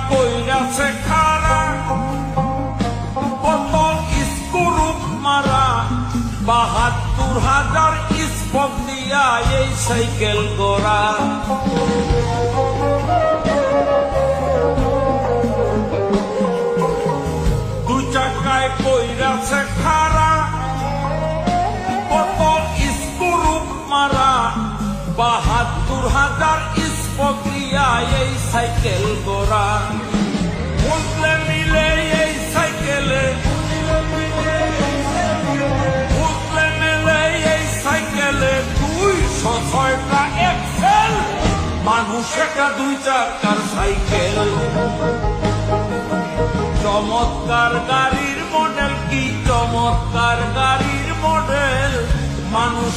কইরাছে খারা, কত স্কুরুপ মারা, ৭২,০০০ স্পক দিয়া এই সাইকেল গোড়া। দুই চাকায় কইরাছে খারা, কত স্কুরুপ মারা, ৭২,০০০ স্পক দিয়া এই সাইকেল গোড়া। বুঝলে মিলে এই সাইকেলে, বুঝলে মিলে এই সাইকেলে ২০৬টা এক্সেল, মানুষ একটা ২ চাকার সাইকেল। চমৎকার গাড়ির মডেল, কি চমৎকার গাড়ির মডেল, মানুষ